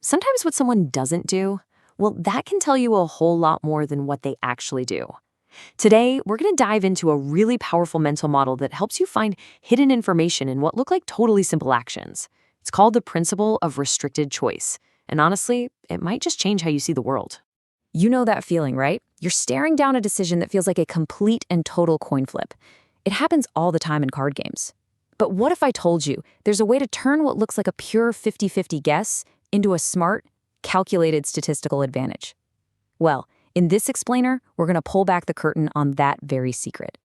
Sometimes what someone doesn't do, well, that can tell you a whole lot more than what they actually do. Today, we're going to dive into a really powerful mental model that helps you find hidden information in what look like totally simple actions. It's called the principle of restricted choice. And honestly, it might just change how you see the world. You know that feeling, right? You're staring down a decision that feels like a complete and total coin flip. It happens all the time in card games. But what if I told you there's a way to turn what looks like a pure 50-50 guess into a smart, calculated statistical advantage? Well, in this explainer, we're going to pull back the curtain on that very secret.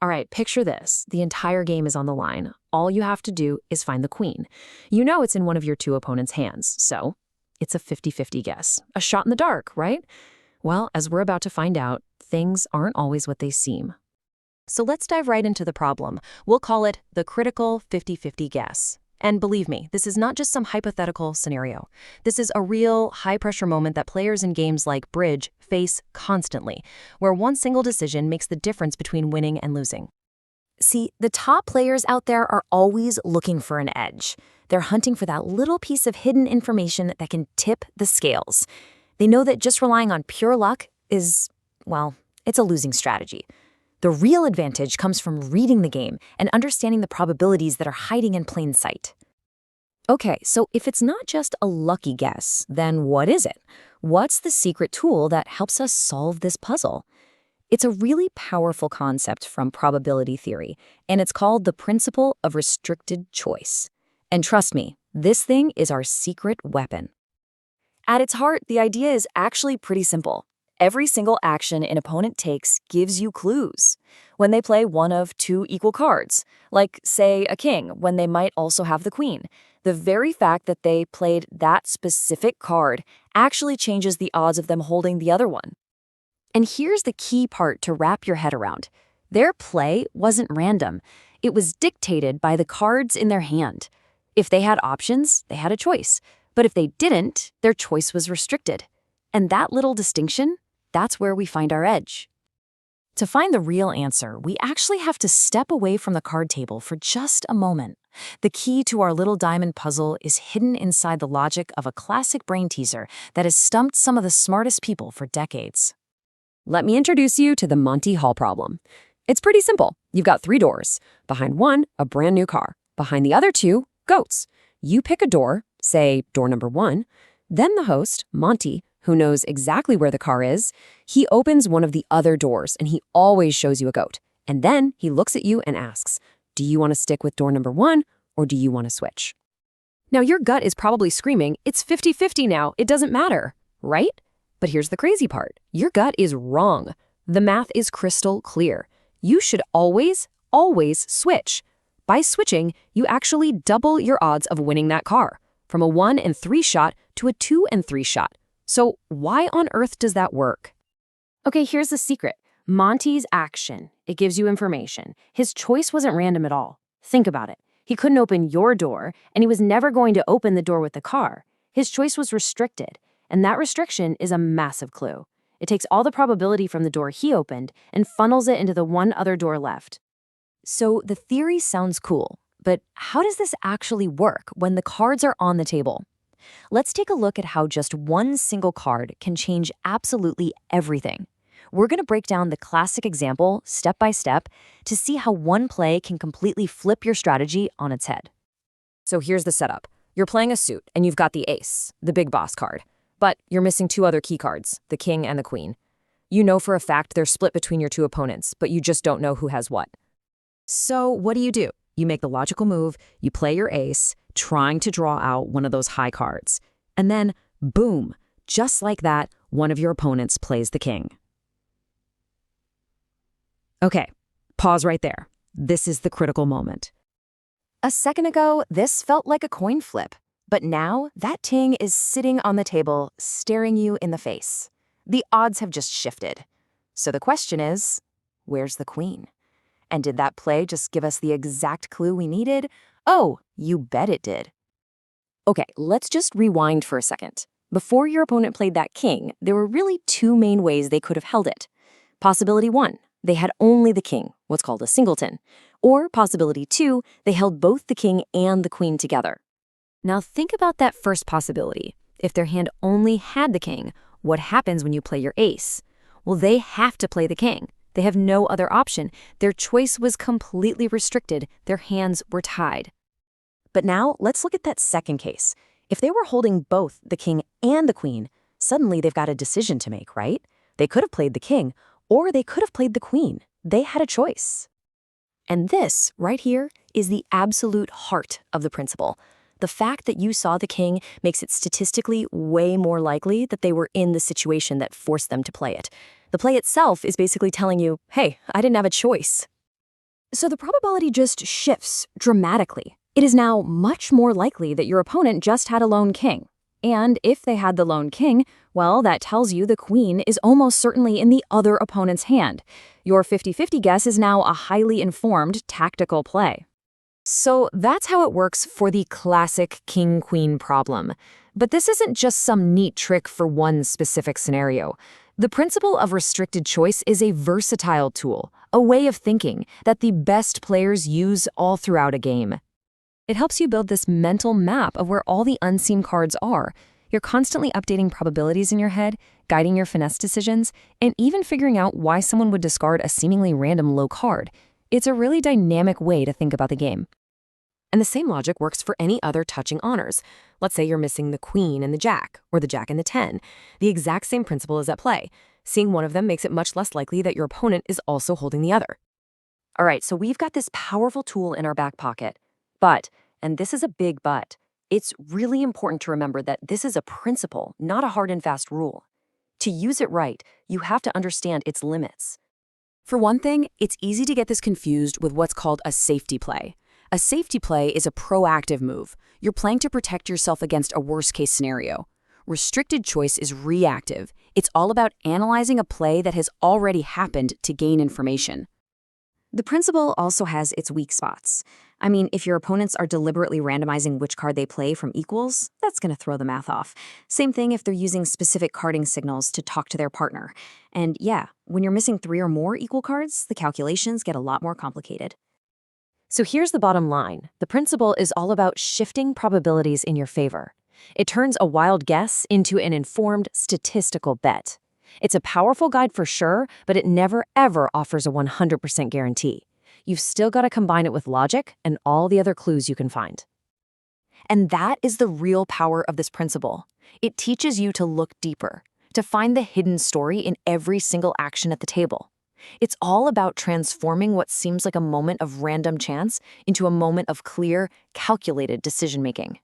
All right, picture this. The entire game is on the line. All you have to do is find the queen. You know it's in one of your two opponent's hands, so it's a 50-50 guess. A shot in the dark, right? Well, as we're about to find out, things aren't always what they seem. So let's dive right into the problem. We'll call it the critical 50-50 guess. And believe me, this is not just some hypothetical scenario. This is a real high-pressure moment that players in games like Bridge face constantly, where one single decision makes the difference between winning and losing. See, the top players out there are always looking for an edge. They're hunting for that little piece of hidden information that can tip the scales. They know that just relying on pure luck is, well, it's a losing strategy. The real advantage comes from reading the game and understanding the probabilities that are hiding in plain sight. Okay, so if it's not just a lucky guess, then what is it? What's the secret tool that helps us solve this puzzle? It's a really powerful concept from probability theory, and it's called the principle of restricted choice. And trust me, this thing is our secret weapon. At its heart, the idea is actually pretty simple. Every single action an opponent takes gives you clues. When they play one of two equal cards, like, say, a king, when they might also have the queen, the very fact that they played that specific card actually changes the odds of them holding the other one. And here's the key part to wrap your head around. Their play wasn't random. It was dictated by the cards in their hand. If they had options, they had a choice. But if they didn't, their choice was restricted. And that little distinction, that's where we find our edge. To find the real answer, we actually have to step away from the card table for just a moment. The key to our little diamond puzzle is hidden inside the logic of a classic brain teaser that has stumped some of the smartest people for decades. Let me introduce you to the Monty Hall problem. It's pretty simple. You've got 3 doors. Behind one, a brand new car. Behind the other 2, goats. You pick a door, say door number 1. Then the host, Monty, who knows exactly where the car is, he opens one of the other doors and he always shows you a goat. And then he looks at you and asks, do you want to stick with door number 1 or do you want to switch? Now your gut is probably screaming, it's 50-50 now, it doesn't matter, right? But here's the crazy part. Your gut is wrong. The math is crystal clear. You should always switch. By switching, you actually double your odds of winning that car, from a 1 in 3 shot to a 2 in 3 shot. So why on earth does that work? Okay, here's the secret. Monty's action. It gives you information. His choice wasn't random at all. Think about it. He couldn't open your door, and he was never going to open the door with the car. His choice was restricted, and that restriction is a massive clue. It takes all the probability from the door he opened and funnels it into the one other door left. So the theory sounds cool, but how does this actually work when the cards are on the table? Let's take a look at how just one single card can change absolutely everything. We're going to break down the classic example step by step to see how one play can completely flip your strategy on its head. So here's the setup. You're playing a suit and you've got the ace, the big boss card. But you're missing 2 other key cards, the king and the queen. You know for a fact they're split between your 2 opponents, but you just don't know who has what. So what do? You make the logical move, you play your ace, trying to draw out one of those high cards. And then, boom, just like that, one of your opponents plays the king. Okay, pause right there. This is the critical moment. A second ago, this felt like a coin flip. But now, that ting is sitting on the table, staring you in the face. The odds have just shifted. So the question is, where's the queen? And did that play just give us the exact clue we needed? Oh, you bet it did. Okay, let's just rewind for a second. Before your opponent played that king, there were really 2 main ways they could have held it. Possibility 1, they had only the king, what's called a singleton. Or possibility 2, they held both the king and the queen together. Now think about that first possibility. If their hand only had the king, what happens when you play your ace? Well, they have to play the king. They have no other option. Their choice was completely restricted. Their hands were tied. But now let's look at that second case. If they were holding both the king and the queen, suddenly they've got a decision to make, right? They could have played the king, or they could have played the queen. They had a choice. And this, right here, is the absolute heart of the principle. The fact that you saw the king makes it statistically way more likely that they were in the situation that forced them to play it. The play itself is basically telling you, hey, I didn't have a choice. So the probability just shifts dramatically. It is now much more likely that your opponent just had a lone king. And if they had the lone king, well, that tells you the queen is almost certainly in the other opponent's hand. Your 50-50 guess is now a highly informed tactical play. So that's how it works for the classic king-queen problem. But this isn't just some neat trick for one specific scenario. The principle of restricted choice is a versatile tool, a way of thinking that the best players use all throughout a game. It helps you build this mental map of where all the unseen cards are. You're constantly updating probabilities in your head, guiding your finesse decisions, and even figuring out why someone would discard a seemingly random low card. It's a really dynamic way to think about the game. And the same logic works for any other touching honors. Let's say you're missing the queen and the jack, or the jack and the 10. The exact same principle is at play. Seeing one of them makes it much less likely that your opponent is also holding the other. All right, so we've got this powerful tool in our back pocket. But, and this is a big but, it's really important to remember that this is a principle, not a hard and fast rule. To use it right, you have to understand its limits. For one thing, it's easy to get this confused with what's called a safety play. A safety play is a proactive move. You're playing to protect yourself against a worst-case scenario. Restricted choice is reactive. It's all about analyzing a play that has already happened to gain information. The principle also has its weak spots. I mean, if your opponents are deliberately randomizing which card they play from equals, that's going to throw the math off. Same thing if they're using specific carding signals to talk to their partner. And yeah, when you're missing 3 or more equal cards, the calculations get a lot more complicated. So here's the bottom line. The principle is all about shifting probabilities in your favor. It turns a wild guess into an informed statistical bet. It's a powerful guide for sure, but it never ever offers a 100% guarantee. You've still got to combine it with logic and all the other clues you can find. And that is the real power of this principle. It teaches you to look deeper, to find the hidden story in every single action at the table. It's all about transforming what seems like a moment of random chance into a moment of clear, calculated decision-making.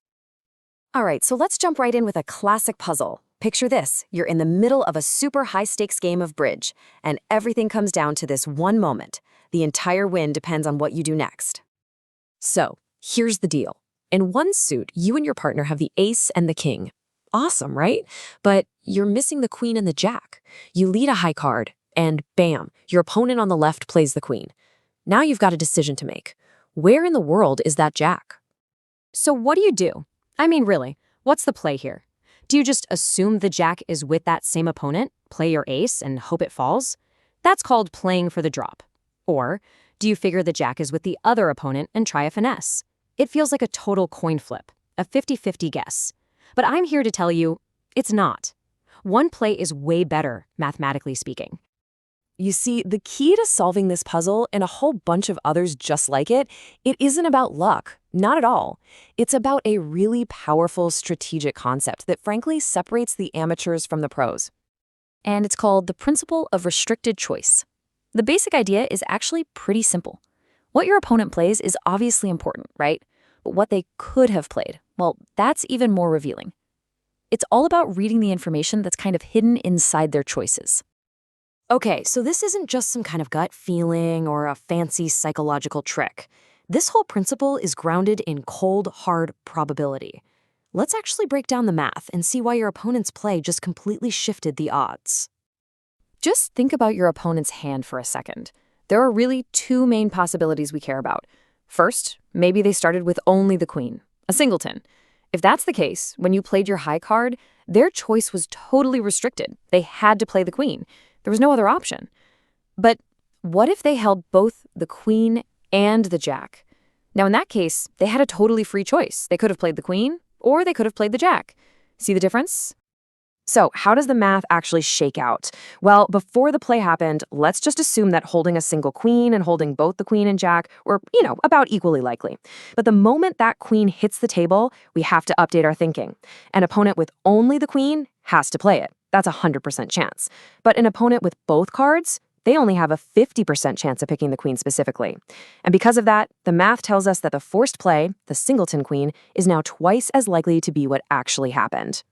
All right, so let's jump right in with a classic puzzle. Picture this, you're in the middle of a super high-stakes game of bridge, and everything comes down to this one moment. The entire win depends on what you do next. So, here's the deal. In one suit, you and your partner have the ace and the king. Awesome, right? But you're missing the queen and the jack. You lead a high card, and bam, your opponent on the left plays the queen. Now you've got a decision to make. Where in the world is that jack? So what do? I mean, really, what's the play here? Do you just assume the jack is with that same opponent, play your ace, and hope it falls? That's called playing for the drop. Or do you figure the jack is with the other opponent and try a finesse? It feels like a total coin flip, a 50-50 guess. But I'm here to tell you, it's not. One play is way better, mathematically speaking. You see, the key to solving this puzzle and a whole bunch of others just like it isn't about luck, not at all. It's about a really powerful strategic concept that frankly separates the amateurs from the pros. And it's called the principle of restricted choice. The basic idea is actually pretty simple. What your opponent plays is obviously important, right? But what they could have played, well, that's even more revealing. It's all about reading the information that's kind of hidden inside their choices. Okay, so this isn't just some kind of gut feeling or a fancy psychological trick. This whole principle is grounded in cold, hard probability. Let's actually break down the math and see why your opponent's play just completely shifted the odds. Just think about your opponent's hand for a second. There are really 2 main possibilities we care about. First, maybe they started with only the queen, a singleton. If that's the case, when you played your high card, their choice was totally restricted. They had to play the queen. There was no other option. But what if they held both the queen and the jack? Now, in that case, they had a totally free choice. They could have played the queen, or they could have played the jack. See the difference? So, how does the math actually shake out? Well, before the play happened, let's just assume that holding a single queen and holding both the queen and jack were, about equally likely. But the moment that queen hits the table, we have to update our thinking. An opponent with only the queen has to play it. That's a 100% chance. But an opponent with both cards, they only have a 50% chance of picking the queen specifically. And because of that, the math tells us that the forced play, the singleton queen, is now twice as likely to be what actually happened.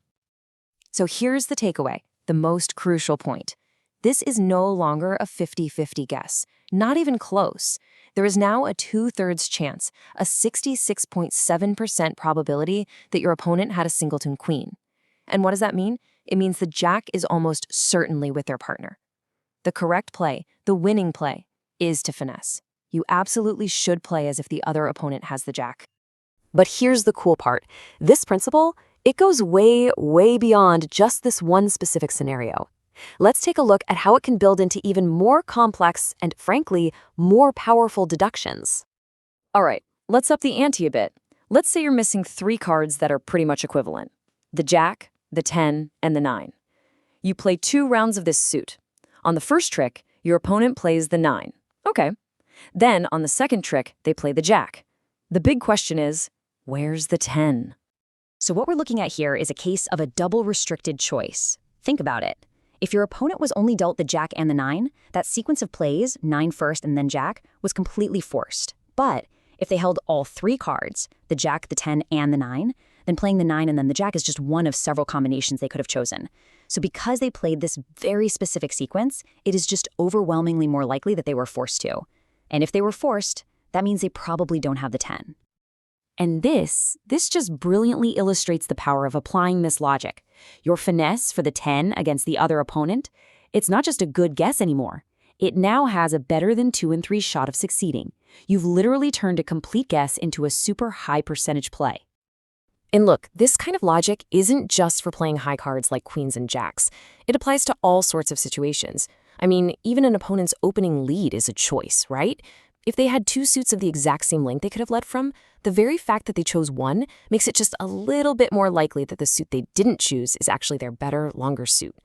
So here's the takeaway, the most crucial point. This is no longer a 50-50 guess, not even close. There is now a 2/3 chance, a 66.7% probability that your opponent had a singleton queen. And what does that mean? It means the jack is almost certainly with their partner. The correct play, the winning play, is to finesse. You absolutely should play as if the other opponent has the jack. But here's the cool part. This principle, it goes way, way beyond just this one specific scenario. Let's take a look at how it can build into even more complex and, frankly, more powerful deductions. All right, let's up the ante a bit. Let's say you're missing 3 cards that are pretty much equivalent. The jack, the 10, and the 9. You play 2 rounds of this suit. On the first trick, your opponent plays the 9. Okay. Then, on the second trick, they play the jack. The big question is, where's the 10? So what we're looking at here is a case of a double restricted choice. Think about it. If your opponent was only dealt the jack and the 9, that sequence of plays, 9 first and then jack, was completely forced. But if they held all 3 cards, the jack, the 10, and the 9, then playing the 9 and then the jack is just one of several combinations they could have chosen. So because they played this very specific sequence, it is just overwhelmingly more likely that they were forced to. And if they were forced, that means they probably don't have the 10. And this just brilliantly illustrates the power of applying this logic. Your finesse for the 10 against the other opponent, it's not just a good guess anymore. It now has a better than 2 in 3 shot of succeeding. You've literally turned a complete guess into a super high percentage play. And look, this kind of logic isn't just for playing high cards like queens and jacks. It applies to all sorts of situations. I mean, even an opponent's opening lead is a choice, right? If they had 2 suits of the exact same length they could have led from, the very fact that they chose one makes it just a little bit more likely that the suit they didn't choose is actually their better, longer suit.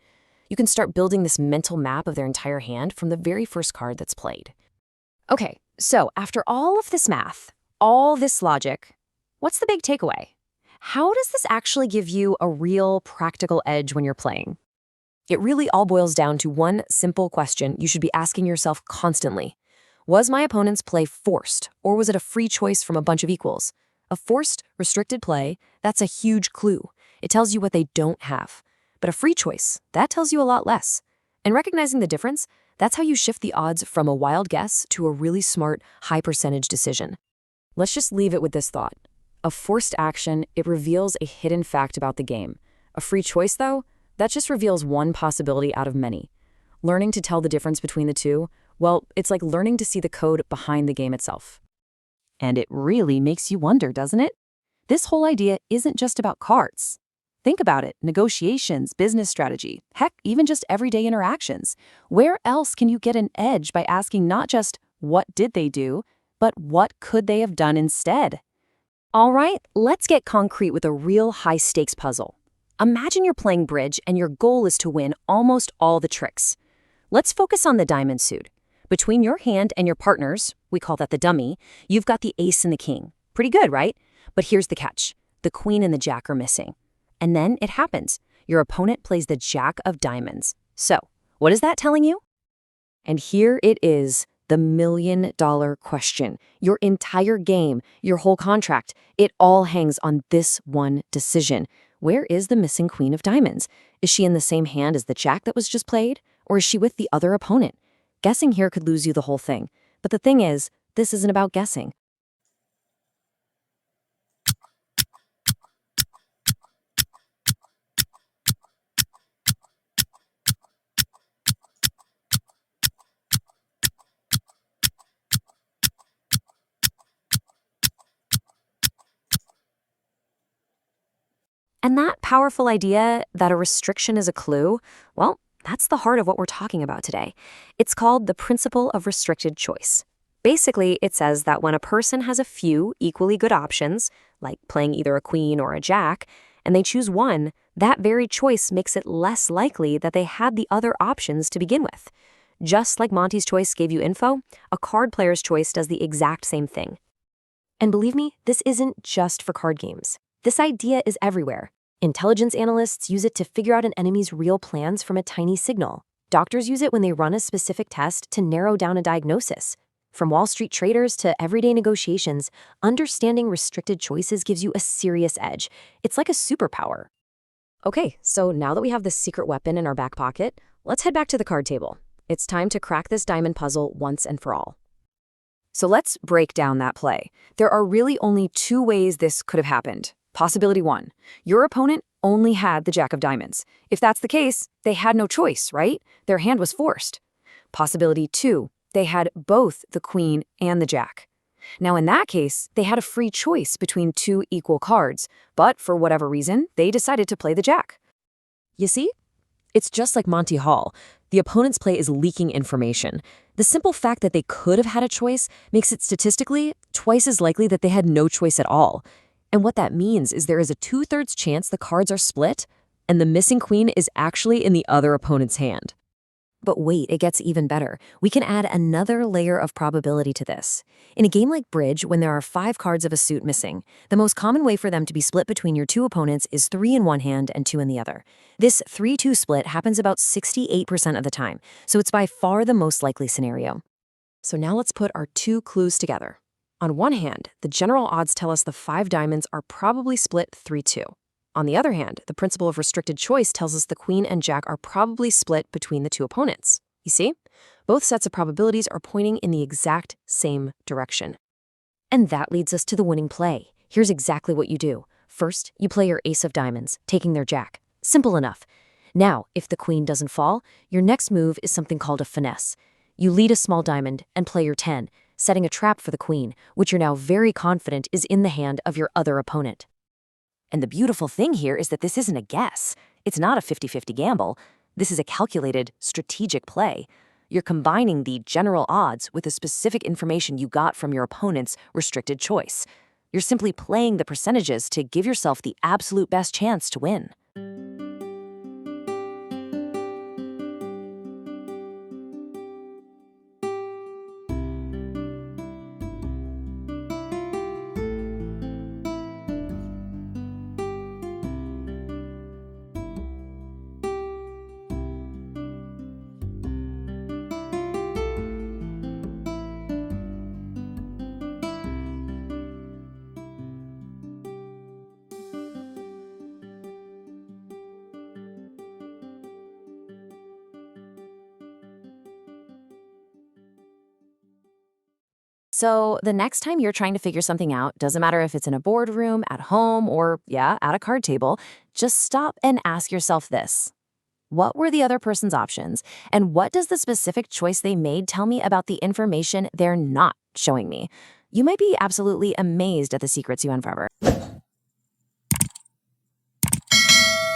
You can start building this mental map of their entire hand from the very first card that's played. Okay, so after all of this math, all this logic, what's the big takeaway? How does this actually give you a real practical edge when you're playing? It really all boils down to one simple question you should be asking yourself constantly. Was my opponent's play forced, or was it a free choice from a bunch of equals? A forced, restricted play, that's a huge clue. It tells you what they don't have. But a free choice, that tells you a lot less. And recognizing the difference, that's how you shift the odds from a wild guess to a really smart, high-percentage decision. Let's just leave it with this thought. A forced action, it reveals a hidden fact about the game. A free choice, though, that just reveals one possibility out of many. Learning to tell the difference between the two, well, it's like learning to see the code behind the game itself. And it really makes you wonder, doesn't it? This whole idea isn't just about cards. Think about it, negotiations, business strategy, heck, even just everyday interactions. Where else can you get an edge by asking not just, what did they do, but what could they have done instead? All right, let's get concrete with a real high-stakes puzzle. Imagine you're playing bridge and your goal is to win almost all the tricks. Let's focus on the diamond suit. Between your hand and your partner's, we call that the dummy, you've got the ace and the king. Pretty good, right? But here's the catch. The queen and the jack are missing. And then it happens. Your opponent plays the jack of diamonds. So, what is that telling you? And here it is, the $1,000,000 question. Your entire game, your whole contract, it all hangs on this one decision. Where is the missing queen of diamonds? Is she in the same hand as the jack that was just played? Or is she with the other opponent? Guessing here could lose you the whole thing. But the thing is, this isn't about guessing. And that powerful idea that a restriction is a clue, well, that's the heart of what we're talking about today. It's called the principle of restricted choice. Basically, it says that when a person has a few equally good options, like playing either a queen or a jack, and they choose one, that very choice makes it less likely that they had the other options to begin with. Just like Monty's choice gave you info, a card player's choice does the exact same thing. And believe me, this isn't just for card games. This idea is everywhere. Intelligence analysts use it to figure out an enemy's real plans from a tiny signal. Doctors use it when they run a specific test to narrow down a diagnosis. From Wall Street traders to everyday negotiations, understanding restricted choices gives you a serious edge. It's like a superpower. Okay, so now that we have this secret weapon in our back pocket, let's head back to the card table. It's time to crack this diamond puzzle once and for all. So let's break down that play. There are really only two ways this could have happened. Possibility 1, your opponent only had the jack of diamonds. If that's the case, they had no choice, right? Their hand was forced. Possibility 2, they had both the queen and the jack. Now in that case, they had a free choice between two equal cards, but for whatever reason, they decided to play the jack. You see? It's just like Monty Hall. The opponent's play is leaking information. The simple fact that they could have had a choice makes it statistically twice as likely that they had no choice at all. And what that means is there is a 2/3 chance the cards are split, and the missing queen is actually in the other opponent's hand. But wait, it gets even better. We can add another layer of probability to this. In a game like Bridge, when there are 5 cards of a suit missing, the most common way for them to be split between your two opponents is 3 in one hand and 2 in the other. This 3-2 split happens about 68% of the time, so it's by far the most likely scenario. So now let's put our two clues together. On one hand, the general odds tell us the 5 diamonds are probably split 3-2. On the other hand, the principle of restricted choice tells us the queen and jack are probably split between the two opponents. You see? Both sets of probabilities are pointing in the exact same direction. And that leads us to the winning play. Here's exactly what you do. First, you play your ace of diamonds, taking their jack. Simple enough. Now, if the queen doesn't fall, your next move is something called a finesse. You lead a small diamond and play your 10, setting a trap for the queen, which you're now very confident is in the hand of your other opponent. And the beautiful thing here is that this isn't a guess. It's not a 50-50 gamble. This is a calculated, strategic play. You're combining the general odds with the specific information you got from your opponent's restricted choice. You're simply playing the percentages to give yourself the absolute best chance to win. So the next time you're trying to figure something out, doesn't matter if it's in a boardroom, at home, or, yeah, at a card table, just stop and ask yourself this. What were the other person's options? And what does the specific choice they made tell me about the information they're not showing me? You might be absolutely amazed at the secrets you uncover.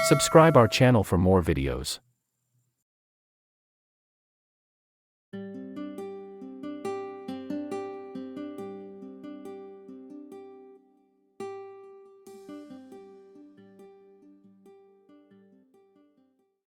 Subscribe our channel for more videos.